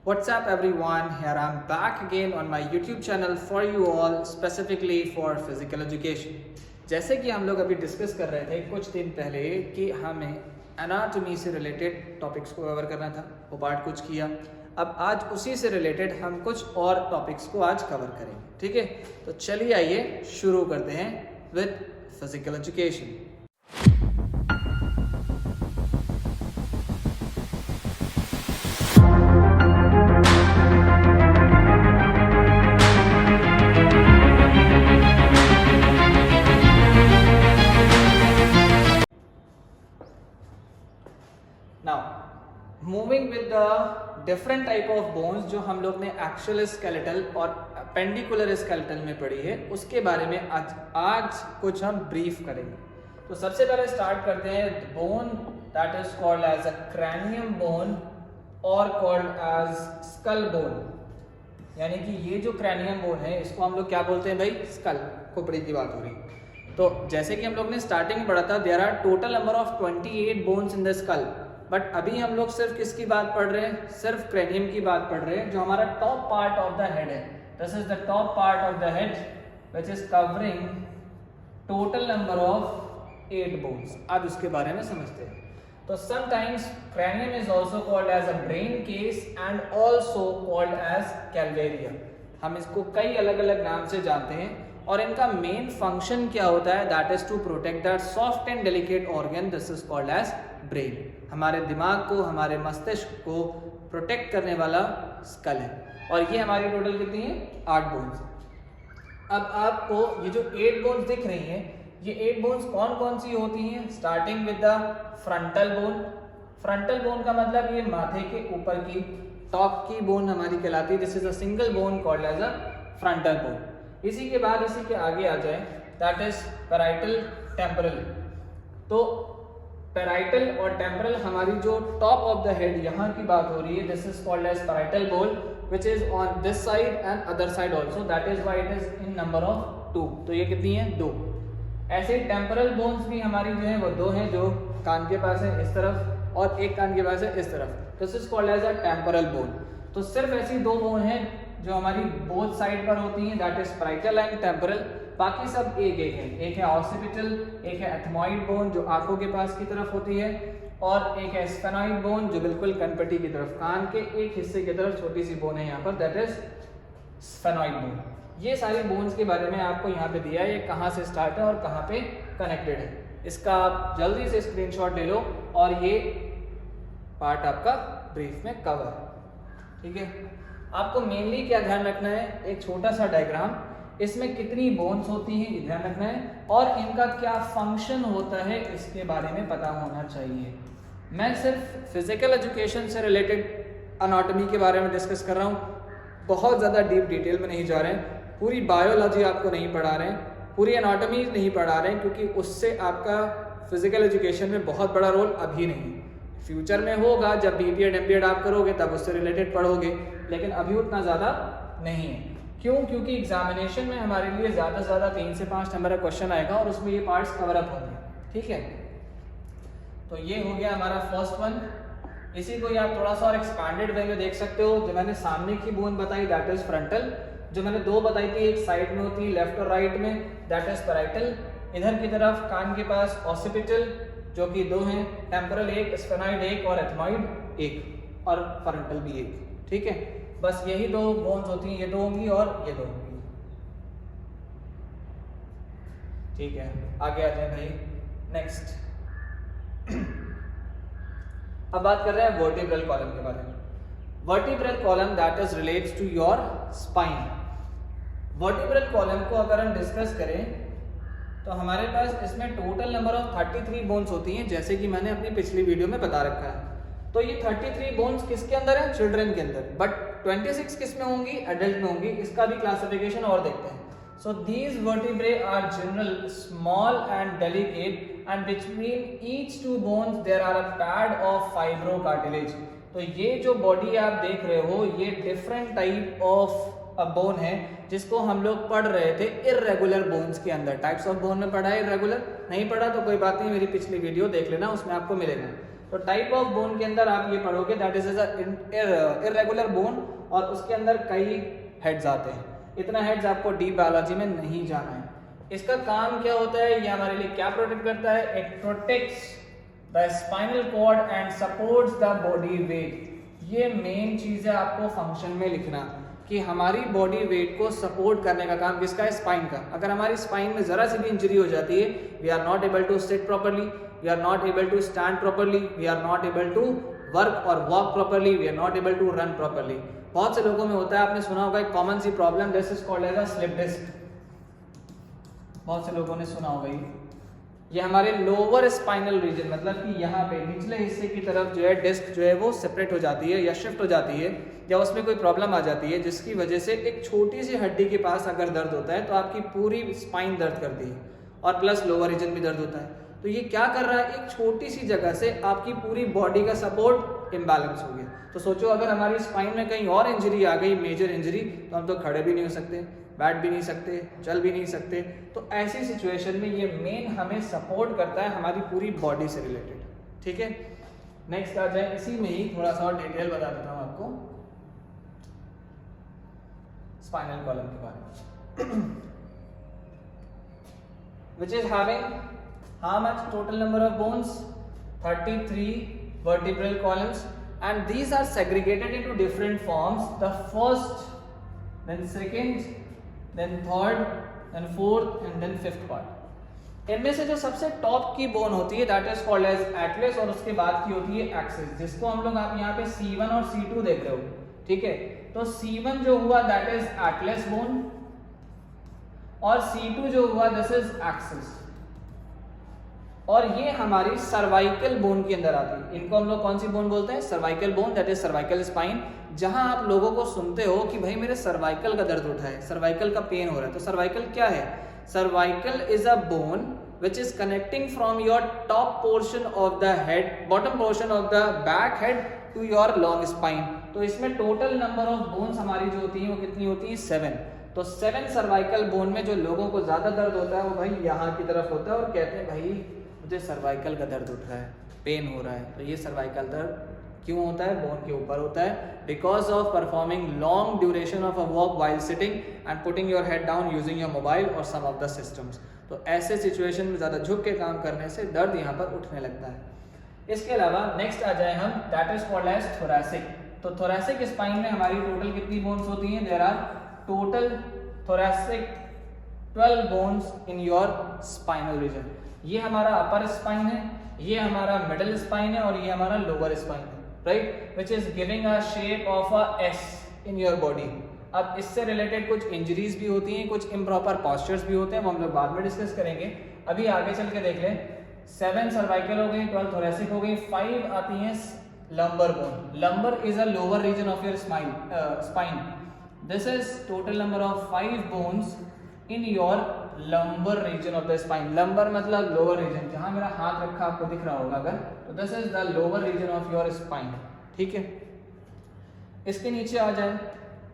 What's up everyone, here I'm back again on my YouTube channel for you all, specifically for physical education. जैसे कि हम लोग अभी discuss कर रहे थे कुछ दिन पहले कि हमें एनाटॉमी से रिलेटेड टॉपिक्स को कवर करना था, वो पार्ट कुछ किया। अब आज उसी से रिलेटेड हम कुछ और टॉपिक्स को आज कवर करेंगे, ठीक है। तो चलिए आइए शुरू करते हैं with physical education. Now moving with the different type of bones जो हम लोग ने एक्सियल स्केलेटल और पेंडिकुलर स्केलेटल में पढ़ी है, उसके बारे में आज कुछ हम ब्रीफ करेंगे। तो सबसे पहले स्टार्ट करते हैं bone that is called as a cranium bone और कॉल्ड एज स्कल बोन। यानी कि ये जो क्रैनियम बोन है इसको हम लोग क्या बोलते हैं भाई? स्कल, खोपड़ी की बात हो रही। तो जैसे कि हम लोग ने स्टार्टिंग में पढ़ा था, there are total number of 28 bones in the skull, but अभी हम लोग सिर्फ किसकी बात पढ़ रहे हैं? सिर्फ क्रेनियम की बात पढ़ रहे हैं, जो हमारा top part of the head है। This is the top part of the head which is covering total number of 8 bones. अब इसके बारे में समझते हैं। तो sometimes cranium is also called as a brain case and also called as calvaria। हम इसको कई अलग अलग नाम से जानते हैं और इनका मेन फंक्शन क्या होता है? That is to protect that soft and delicate organ, this is called as brain. हमारे दिमाग को, हमारे मस्तिष्क को प्रोटेक्ट करने वाला स्कल है। और ये हमारी टोटल कितनी है? 8 बोन्स। अब आपको ये जो 8 बोन्स दिख रही हैं, ये 8 बोन्स कौन कौन सी होती हैं? Starting with the frontal bone. Frontal bone का मतलब ये माथे के ऊपर की टॉप की बोन हमारी कहलाती है। This is a single bone called as a frontal bone. इसी के बाद इसी के आगे आ जाए, दैट इज पैराइटल टेम्पोरल। तो पैराइटल और टेम्पोरल हमारी जो टॉप ऑफ द हेड यहाँ की बात हो रही है, this is called as parietal bone which is on this side and other side also, that is why it is in number of 2। तो ये कितनी है? 2। ऐसे टेम्पोरल बोन्स भी हमारी जो है वो 2 हैं, जो कान के पास है इस तरफ और एक कान के पास है इस तरफ। This is called as a temporal bone. तो सिर्फ ऐसी 2 बोन हैं जो हमारी बोथ साइड पर होती हैं, that is parietal and temporal. बाकी सब एक एक है। एक है ऑसिपिटल, एक है एथमॉइड बोन जो आंखों के पास की तरफ होती है, और एक है स्फेनॉइड बोन जो बिल्कुल कनपट्टी की तरफ, कान के एक हिस्से की तरफ छोटी सी बोन है यहाँ पर, दैट इज स्फेनॉइड बोन। ये सारी बोन्स के बारे में आपको यहाँ पे दिया है, ये कहाँ से स्टार्ट है और कहाँ पे कनेक्टेड है। इसका आप जल्दी से स्क्रीनशॉट ले लो और ये पार्ट आपका ब्रीफ में कवर है, ठीक है। आपको मेनली क्या ध्यान रखना है? एक छोटा सा डायग्राम, इसमें कितनी बोन्स होती हैं ये ध्यान रखना है, और इनका क्या फंक्शन होता है इसके बारे में पता होना चाहिए। मैं सिर्फ फिजिकल एजुकेशन से रिलेटेड अनाटॉमी के बारे में डिस्कस कर रहा हूँ, बहुत ज़्यादा डीप डिटेल में नहीं जा रहे हैं। पूरी बायोलॉजी आपको नहीं पढ़ा रहे हैं, पूरी एनाटॉमी नहीं पढ़ा रहे हैं, क्योंकि उससे आपका फिजिकल एजुकेशन में बहुत बड़ा रोल अभी नहीं। फ्यूचर में होगा, जब बीपीएड एमपीएड आप करोगे तब उससे रिलेटेड पढ़ोगे, लेकिन अभी उतना ज़्यादा नहीं है। क्यों? क्योंकि एग्जामिनेशन में हमारे लिए ज़्यादा से ज़्यादा 3 से 5 नंबर का क्वेश्चन आएगा और उसमें ये पार्ट्स कवर अप होंगे, ठीक है। तो ये हो गया हमारा फर्स्ट वन। इसी को आप थोड़ा सा और एक्सपैंडेड वे में देख सकते हो। जो मैंने सामने की बोन बताई दैट इज फ्रंटल, जो मैंने 2 बताई थी, एक साइड में होती है लेफ्ट और राइट में, दैट इज पैराइटल। इधर की तरफ कान के पास ऑसिपिटल जो कि 2 हैं, टेम्पोरल 1, स्फेनॉइड 1 और एथमॉइड 1, और फ्रंटल भी 1, ठीक है। बस यही 2 बोन्स होती हैं, ये 2 होंगी और ये 2 होंगी, ठीक है। आगे आते हैं भाई, नेक्स्ट। अब बात कर रहे हैं वर्टिब्रल कॉलम के बारे में। Vertebral column that is relates to your spine. Vertebral column को अगर हम डिस्कस करें तो हमारे पास इसमें टोटल नंबर ऑफ 33 बोन्स होती हैं, जैसे कि मैंने अपनी पिछली वीडियो में बता रखा है। तो ये 33 बोन्स किसके अंदर है? चिल्ड्रन के अंदर। बट 26 किस में होंगी? एडल्ट में होंगी। इसका भी क्लासिफिकेशन और देखते हैं। So these vertebrae are general, small and delicate, and between each 2 bones there are a pad of fibro cartilage. तो ये जो बॉडी आप देख रहे हो, ये डिफरेंट टाइप ऑफ बोन है जिसको हम लोग पढ़ रहे थे इर्रेगुलर बोन्स के अंदर। टाइप्स ऑफ बोन में पढ़ा है, इर्रेगुलर नहीं पढ़ा तो कोई बात नहीं, मेरी पिछली वीडियो देख लेना, उसमें आपको मिलेगा। तो टाइप ऑफ बोन के अंदर आप ये पढ़ोगे दैट इज इरेगुलर बोन और उसके अंदर कई हेड्स आते हैं। इतना हेड्स आपको डीप बायोलॉजी में नहीं जाना है। इसका काम क्या होता है, ये हमारे लिए क्या प्रोटेक्ट करता है, it protects the spinal cord and supports the body weight. ये मेन चीज है आपको फंक्शन में लिखना कि हमारी बॉडी वेट को सपोर्ट करने का काम किसका है, स्पाइन का। अगर हमारी स्पाइन में जरा सी भी इंजरी हो जाती है, we are not able to sit properly, we are not able to stand properly, we are not able to work और walk properly, we are not able to run properly. बहुत से लोगों में होता है, आपने सुना होगा एक कॉमन सी problem, this is called as a slip disc. बहुत से लोगों ने सुना होगा ये हमारे लोअर स्पाइनल रीजन, मतलब कि यहाँ पे निचले हिस्से की तरफ जो है डिस्क जो है वो सेपरेट हो जाती है या शिफ्ट हो जाती है, या उसमें कोई प्रॉब्लम आ जाती है जिसकी वजह से एक छोटी सी हड्डी के पास अगर दर्द होता है तो आपकी पूरी स्पाइन दर्द करती है और प्लस लोअर रीजन भी दर्द होता है। तो ये क्या कर रहा है, एक छोटी सी जगह से आपकी पूरी बॉडी का सपोर्ट इम्बैलेंस हो गया। तो सोचो अगर हमारी स्पाइन में कहीं और इंजरी आ गई, मेजर इंजरी, तो हम तो खड़े भी नहीं हो सकते, बैठ भी नहीं सकते, चल भी नहीं सकते। तो ऐसी सिचुएशन में ये मेन हमें सपोर्ट करता है हमारी पूरी बॉडी से रिलेटेड। ठीक है, नेक्स्ट आ जाए, इसी में ही थोड़ा सा और डिटेल बता देता हूँ आपको स्पाइनल कॉलम के बारे में, which is having how much total number of bones, 33 vertebral columns, and these are segregated into different forms, the first, then second, then third, then fourth and then fifth part। इनमें से जो सबसे top की bone होती है that is called as atlas, और उसके बाद की होती है एक्सिस, जिसको हम लोग आप यहाँ पे C1 और C2 देख रहे हो। ठीक है, तो C1 जो हुआ दैट इज एटलस बोन और C2 जो हुआ दिस इज एक्सिस, और ये हमारी सर्वाइकल बोन के अंदर आती है। इनको हम लोग कौन सी बोन बोलते हैं, cervical bone, that is cervical spine. जहां आप लोगों को सुनते हो कि भाई मेरे सर्वाइकल का दर्द उठा है, सर्वाइकल का पेन हो रहा है, तो सर्वाइकल क्या है, cervical is a bone which is connecting from your top portion of the head, bottom portion of the back head to your long spine। तो इसमें टोटल नंबर ऑफ बोन्स हमारी जो होती हैं वो कितनी होती है, 7। तो 7 सर्वाइकल बोन में जो लोगों को ज्यादा दर्द होता है वो भाई यहाँ की तरफ होता है, और कहते हैं भाई मुझे सर्वाइकल का दर्द उठ रहा है, पेन हो रहा है। तो ये सर्वाइकल दर्द क्यों होता है, बोन के ऊपर होता है, because of performing long duration of a walk while sitting and putting your head down using your mobile और सम ऑफ द सिस्टम्स। तो ऐसे सिचुएशन में ज़्यादा झुक के काम करने से दर्द यहाँ पर उठने लगता है। इसके अलावा नेक्स्ट आ जाए हम, that is called as thoracic. तो थोरैसिक स्पाइन में हमारी टोटल कितनी बोन्स होती हैं, there are total thoracic 12 bones in your spinal region. ये हमारा अपर स्पाइन है, ये हमारा मिडिल स्पाइन है और ये हमारा लोअर स्पाइन है, right, which is giving a shape of a S in your body. अब इससे रिलेटेड कुछ इंजरीज भी होती हैं, कुछ इम्प्रॉपर पॉस्चर्स भी होते हैं, वो हम लोग बाद में डिस्कस करेंगे। अभी आगे चल के देख लें, 7 सर्वाइकल हो गई, 12 थोरैसिक हो गई, 5 आती हैं lumbar bone. Lumbar is a lower region of your spine. This is total number of 5 bones in your lumbar region of the spine. Lumbar मतलब लोअर रीजन, जहां मेरा हाथ रखा आपको दिख रहा होगा अगर, तो this is the lower region of your spine. ठीक है, इसके नीचे आ जाए,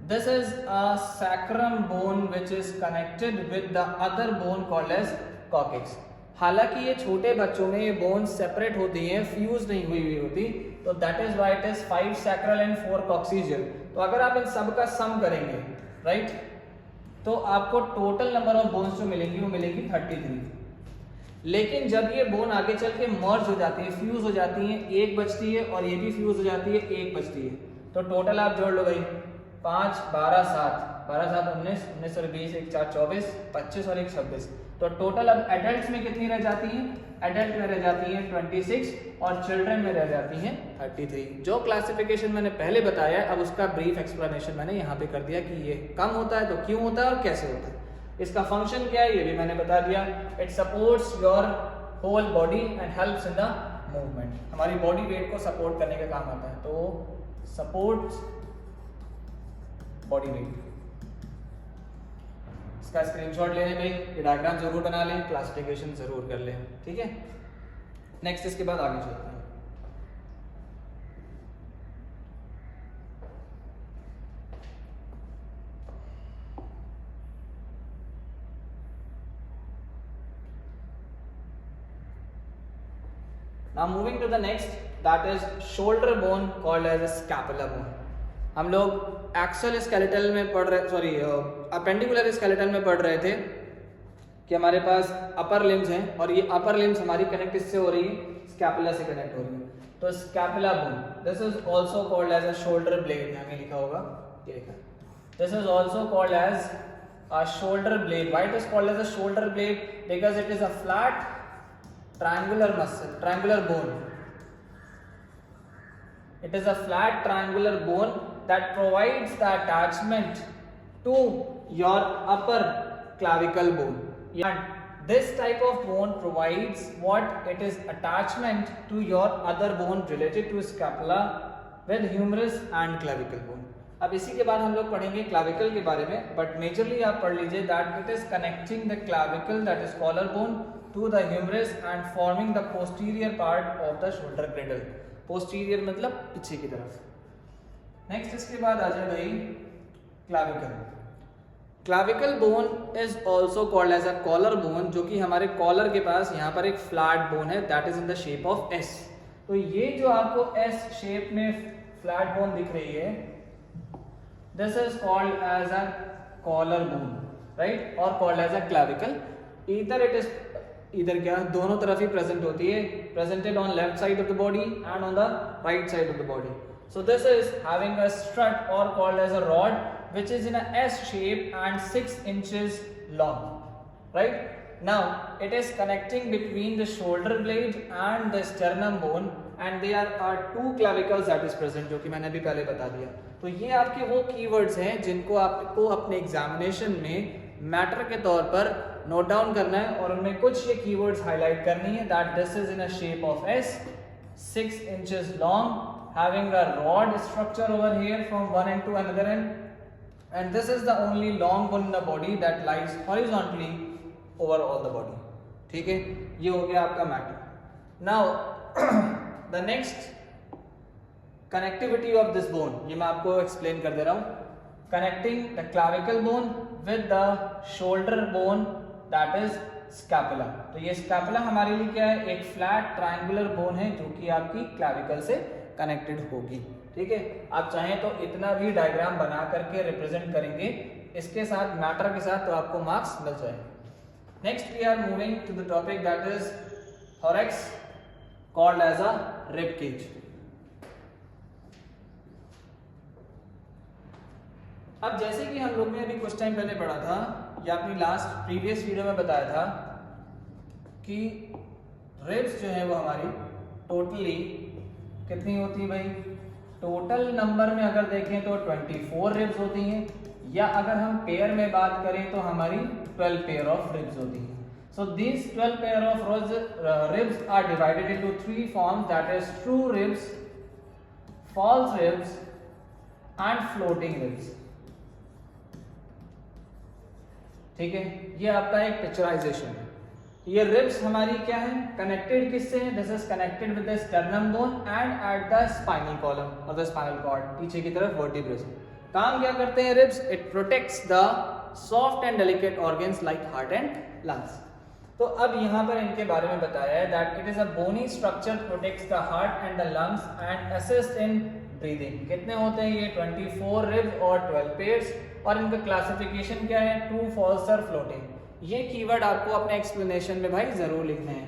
this is a sacrum bone which is connected with the other bone called as coccyx। हालांकि ये छोटे बच्चों में ये बोन सेपरेट होती हैं, फ्यूज नहीं हुई होती, तो that is why it is 5 sacral and 4 coccygeal. तो अगर आप इन सब का सम करेंगे, राइट, तो आपको टोटल नंबर ऑफ बोन्स जो मिलेंगी वो मिलेगी 33। लेकिन जब ये बोन आगे चल के मर्ज हो जाती है, फ्यूज हो जाती है, एक बचती है और ये भी फ्यूज हो जाती है, एक बचती है, तो टोटल आप जोड़ लो भाई, 5 12 7 12 7 19 19 और 20 1 4 24 25 और 1 26। तो टोटल अब एडल्ट्स में कितनी रह जाती हैं, एडल्ट में रह जाती हैं 26 और चिल्ड्रन में रह जाती हैं 33। जो क्लासिफिकेशन मैंने पहले बताया है, अब उसका ब्रीफ एक्सप्लेनेशन मैंने यहाँ पे कर दिया कि ये कम होता है तो क्यों होता है और कैसे होता है, इसका फंक्शन क्या है ये भी मैंने बता दिया। It supports your whole body and helps in the movement. हमारी बॉडी वेट को सपोर्ट करने का काम आता है, तो सपोर्ट्स बॉडी वेट। इसका स्क्रीनशॉट लेने में ये डायग्राम जरूर बना लें, क्लासिफिकेशन जरूर कर लें। ठीक है, नेक्स्ट इसके बाद आगे चलते हैं। Now moving to the next, that is shoulder bone called as scapula bone. हम लोग एक्सल स्केलेटल में पढ़ रहे, सॉरी अपेंडिकुलर स्केलेटल में पढ़ रहे थे कि हमारे पास अपर लिम्स हैं और ये अपर लिम्स हमारी कनेक्ट किससे हो रही है, स्कैपुला से कनेक्ट हो रही है। तो scapula bone this is also called as a shoulder blade, यहाँ में लिखा होगा, ये लिखा, this is also called as a shoulder blade. Why it is called as a shoulder blade? Because it is a flat triangular muscle, triangular bone. It is a flat triangular bone that provides the attachment to your upper clavicle bone. And this type of bone provides what it is attachment to your other bone related to scapula with humerus and clavicle bone. अब इसी के बाद हम लोग पढ़ेंगे clavicle के बारे में, बट मेजरली आप पढ़ लीजिए that it is connecting the clavicle that is collar bone to the humerus and forming the posterior part of the shoulder girdle. Posterior मतलब पीछे की तरफ। नेक्स्ट इसके बाद आ जाए भाई clavicle. Clavicle bone is also called as a collar bone, जो कि हमारे कॉलर के पास यहाँ पर एक flat bone that that in the द शेप ऑफ एस। तो ये जो आपको एस शेप में फ्लैट बोन दिख रही है, this is called as a collar bone, right, or called as a clavicle. Either it is क्या दोनों तरफ ही प्रेजेंट होती है, presented on left side of the body and on the right side of the body. So this is having a strut or called as a rod which is in a S shape and 6 inches long, right? Now it is connecting between the shoulder blade and the sternum bone and there are 2 clavicles that is present, जो कि मैंने अभी पहले बता दिया। तो ये आपके वो कीवर्ड्स हैं जिनको आपको अपने एग्जामिनेशन में मैटर के तौर पर नोट डाउन करना है और उनमें कुछ ये कीवर्ड्स हाईलाइट करनी है that this is in a shape S S, 6 inches long, having a rod structure over here from one end to another end, and this is the only long bone in the body that lies horizontally over all the body. ठीक है, ये हो गया आपका matter. Now the next connectivity of this bone, ये मैं आपको explain कर दे रहा हूं। Connecting the clavicle bone with the shoulder bone that is scapula. तो ये स्कैपुला हमारे लिए क्या है, एक फ्लैट ट्रायंगुलर बोन है जो कि आपकी क्लाविकल से कनेक्टेड होगी। ठीक है, आप चाहें तो इतना भी डायग्राम बना करके रिप्रेजेंट करेंगे इसके साथ मैटर के साथ, तो आपको मार्क्स मिल जाएंगे। Next we are moving to the topic that is thorax called as a rib cage. अब जैसे कि हम लोग ने अभी कुछ टाइम पहले पढ़ा था या अपनी लास्ट प्रीवियस वीडियो में बताया था कि रिब्स जो है वो हमारी टोटली कितनी होती है भाई, टोटल नंबर में अगर देखें तो 24 रिब्स होती हैं, या अगर हम पेयर में बात करें तो हमारी 12 पेयर ऑफ रिब्स होती हैं। So these 12 pair of ribs are divided into 3 forms that is true ribs, false ribs and floating ribs. ठीक है, ये आपका एक पिक्चराइजेशन है। ये रिब्स हमारी क्या है, कनेक्टेड किससे है, this is connected with the sternum bone and at the spinal column और द स्पाइनल कॉर्ड, पीछे की तरफ वर्टिब्रे से। काम क्या करते हैं ribs, it protects the soft and delicate organs like heart and lungs. तो अब यहाँ पर इनके बारे में बताया है that it is a bony structure, protects the heart and the lungs and assist in breathing. कितने होते हैं ये, 24 रिब्स और 12 पेयर्स, और इनका क्लासिफिकेशन क्या है, ट्रू, फॉल्स और फ्लोटिंग। ये कीवर्ड आपको अपने एक्सप्लेनेशन में भाई जरूर लिखने हैं।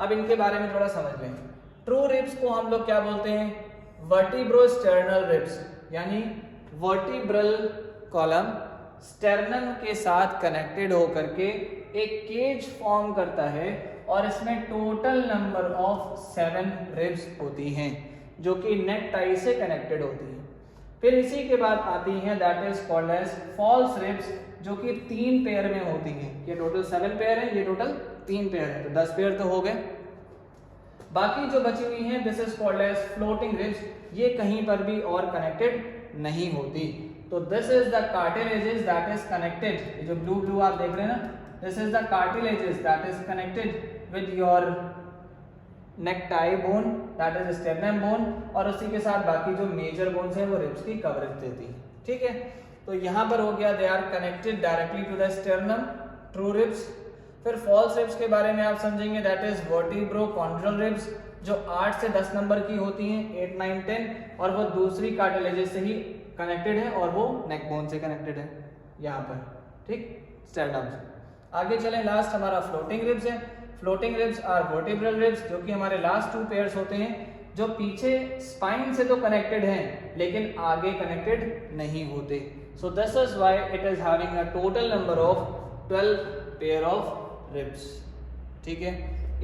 अब इनके बारे में थोड़ा समझ लें। ट्रू रिब्स को हम लोग क्या बोलते हैं, वर्टिब्रोस्टर्नल रिब्स, यानी वर्टिब्रल कॉलम स्टर्नम के साथ कनेक्टेड होकर के एक केज फॉर्म करता है और इसमें टोटल नंबर ऑफ 7 रिब्स होती हैं जो कि नेक टाई से कनेक्टेड होती हैं। फिर इसी के बाद आती हैं that is called as false ribs, जो कि 3 पेयर में होती हैं। ये टोटल 7 पेयर है, ये टोटल 3 पेयर है, तो 10 पेयर तो हो गए। बाकी जो बची हुई हैं this is called as floating ribs, ये कहीं पर भी और कनेक्टेड नहीं होती। तो this is the cartilages that is connected, ये जो ब्लू ब्लू आप देख रहे हैं ना, this is the cartilages that is connected with your neck tie bone that is sternum bone, और उसी के साथ बाकी जो मेजर बोन्स हैं वो रिब्स की कवरेज देती है। ठीक है, तो यहाँ पर हो गया they are connected directly to the sternum, true ribs. फिर फॉल्स रिब्स के बारे में आप समझेंगे दैट इज वर्टिब्रोकॉन्ड्रल रिब्स, जो 8 से 10 नंबर की होती हैं, 8, 9, 10, और वो दूसरी कार्टिलेजेस से ही कनेक्टेड है और वो नेक बोन से कनेक्टेड है यहाँ पर, ठीक, स्टर्नम से। आगे चलें, लास्ट हमारा फ्लोटिंग रिब्स है। Floating ribs are vertebral ribs, जो कि हमारे लास्ट 2 पेयर्स होते हैं, जो पीछे स्पाइन से तो कनेक्टेड हैं लेकिन आगे कनेक्टेड नहीं होते। So this is why it is having a total number of 12 pair of ribs. ठीक है,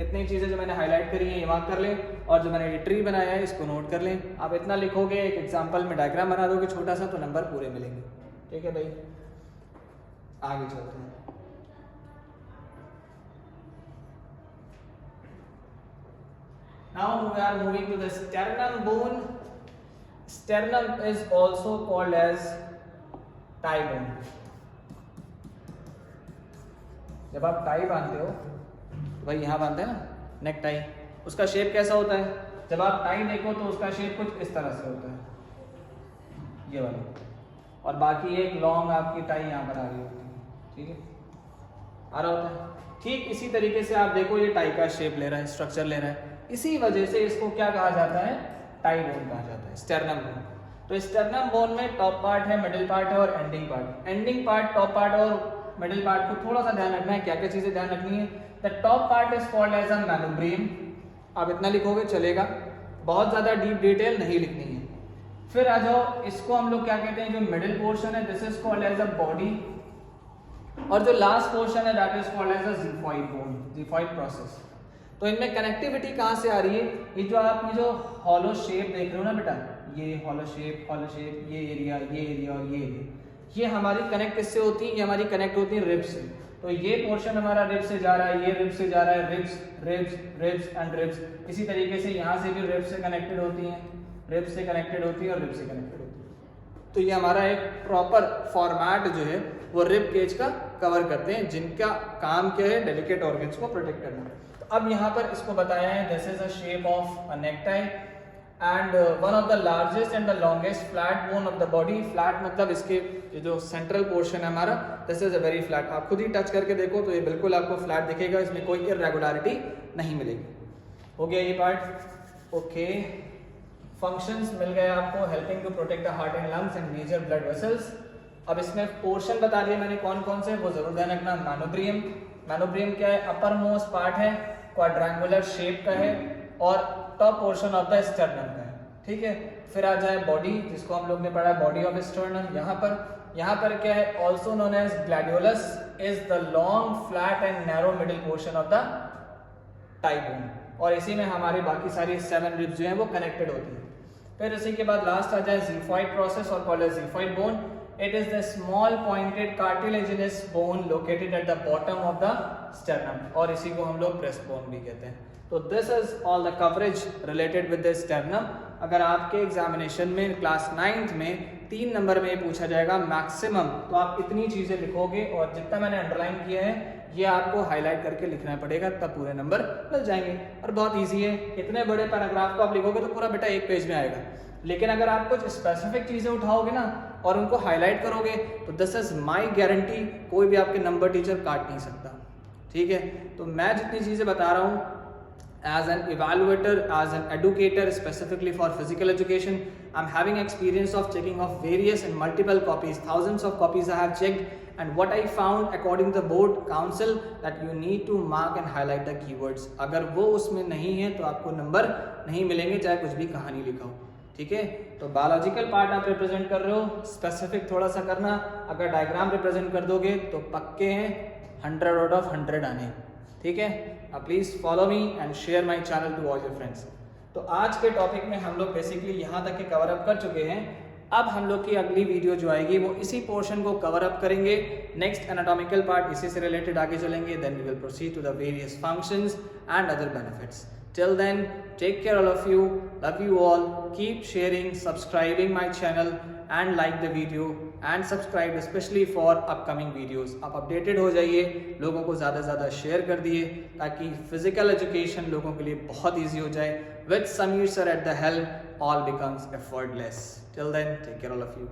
इतनी चीजें जो मैंने हाईलाइट करी हैं ये मार्क कर लें, और जो मैंने ये ट्री बनाया है इसको नोट कर लें। आप इतना लिखोगे, एक एग्जांपल में डायग्राम बना दोगे छोटा सा, तो नंबर पूरे मिलेंगे। ठीक है भाई, आगे चलते हैं। Now we are moving to the sternum bone. Sternum is also called as tie bone. जब आप टाई बांधते हो तो भाई यहाँ बांधते हैं ना, नेक टाई, उसका शेप कैसा होता है? जब आप टाई देखो तो उसका शेप कुछ इस तरह से होता है, ये वाला, और बाकी एक लॉन्ग आपकी टाई यहाँ पर आ रही होती है। ठीक है, आ रहा होता है। ठीक इसी तरीके से आप देखो ये टाई का शेप ले रहा है, स्ट्रक्चर ले रहा है, इसी वजह से इसको क्या कहा जाता है? टाई बोन कहा जाता है, स्टर्नम बोन। तो स्टर्नम बोन में टॉप पार्ट है, मिडिल पार्ट है और ending part. Ending part, top part और मिडिल पार्ट को थोड़ा सा ध्यान रखना है। क्या क्या चीजें ध्यान रखनी है? The top part is called as a manubrium. आप इतना लिखोगे चलेगा, बहुत ज्यादा डीप डिटेल नहीं लिखनी है। फिर आ जाओ, इसको हम लोग क्या कहते हैं? जो मिडिल पोर्शन है this is called as a body, और जो लास्ट पोर्शन है that is called as a xiphoid bone, xiphoid process. तो इनमें कनेक्टिविटी कहाँ से आ रही है? ये जो आप ये जो हॉलो शेप देख रहे हो ना बेटा, ये हॉलो शेप, ये एरिया, ये एरिया और ये एरिया, ये हमारी कनेक्ट किससे होती है? ये हमारी कनेक्ट होती है रिब्स से। तो ये पोर्शन हमारा रिब्स से जा रहा है, ये रिब्स से जा रहा है, ribs ribs ribs and ribs. इसी तरीके से यहाँ से भी रिब्स से कनेक्टेड होती हैं, रिब्स से कनेक्टेड होती है और रिब्स से कनेक्टेड होती है। तो ये हमारा एक प्रॉपर फॉर्मेट जो है वो रिब केज का कवर करते हैं, जिनका काम क्या है? डेलिकेट ऑर्गन्स को प्रोटेक्ट करना। तो अब यहाँ पर इसको बताया है this is a shape of a necktie and one of the largest and the longest flat bone of the body. Flat मतलब इसके ये जो सेंट्रल पोर्शन है हमारा, this is a very flat. आप खुद ही टच करके देखो तो ये बिल्कुल आपको फ्लैट दिखेगा, इसमें कोई इरेगुलरिटी नहीं मिलेगी। हो गया ये पार्ट, ओके। फंक्शंस मिल गए आपको, helping to protect the heart and lungs and major blood vessels. अब इसमें पोर्शन बता दिए मैंने कौन कौन से, वो जरूर ध्यान रखना। मैनोब्रियम, मैनोब्रियम क्या है? अपर मोस्ट पार्ट है, क्वाड्रेंगुलर शेप का है और top portion of the sternum का है। ठीक है, फिर आ जाए बॉडी, जिसको हम लोग ने पढ़ा बॉडी ऑफ स्टर्नम। यहाँ पर क्या है? Also known as gladiolus is the long flat and narrow middle portion of the tie bone, और इसी में हमारी बाकी सारी 7 रिब्स जो हैं वो कनेक्टेड होती है। फिर इसी के बाद लास्ट आ जाए ज़िफॉइड प्रोसेस और called as xiphoid bone. It is the small pointed cartilaginous bone located at the bottom of the sternum, और इसी को हम लोग breast bone भी कहते हैं। तो this is all the coverage related with the sternum। अगर आपके एग्जामिनेशन में क्लास 9th में 3 नंबर में पूछा जाएगा मैक्सिमम, तो आप इतनी चीजें लिखोगे, और जितना मैंने अंडरलाइन किया है ये आपको हाईलाइट करके लिखना पड़ेगा, तब पूरे नंबर मिल जाएंगे। और बहुत ईजी है, इतने बड़े पैराग्राफ को आप लिखोगे तो पूरा बेटा 1 पेज में आएगा। लेकिन अगर आप कुछ स्पेसिफिक चीजें उठाओगे ना और उनको हाईलाइट करोगे तो दिस इज माय गारंटी, कोई भी आपके नंबर टीचर काट नहीं सकता। ठीक है, तो मैं जितनी चीजें बता रहा हूँ as an evaluator, as an educator specifically for physical education, I'm having experience of checking of various and multiple copies, thousands of copies I have checked, and what I found according to the board council that you need to mark and highlight the keywords। अगर वो उसमें नहीं है तो आपको number नहीं मिलेंगे, चाहे कुछ भी कहानी लिखा हो। ठीक है, तो बायोलॉजिकल पार्ट आप रिप्रेजेंट कर रहे हो, स्पेसिफिक थोड़ा सा करना। अगर डायग्राम रिप्रेजेंट कर दोगे तो पक्के हैं 100 आउट ऑफ 100 आने। ठीक है, please follow me and share my channel to all your friends. तो आज के टॉपिक में हम लोग बेसिकली यहाँ तक के कवर अप कर चुके हैं। अब हम लोग की अगली वीडियो जो आएगी वो इसी पोर्शन को कवर अप करेंगे। नेक्स्ट एनाटॉमिकल पार्ट इसी से रिलेटेड आगे चलेंगे, then we will proceed to the various functions and other benefits. Till then, take care all of you, love you all, keep sharing, subscribing my channel and like the video and subscribe especially for upcoming videos। आप updated हो जाइए, लोगों को ज़्यादा से ज़्यादा share कर दिए ताकि physical education लोगों के लिए बहुत easy हो जाए। With Sameer sir at the helm, all becomes effortless। Till then, take care all of you।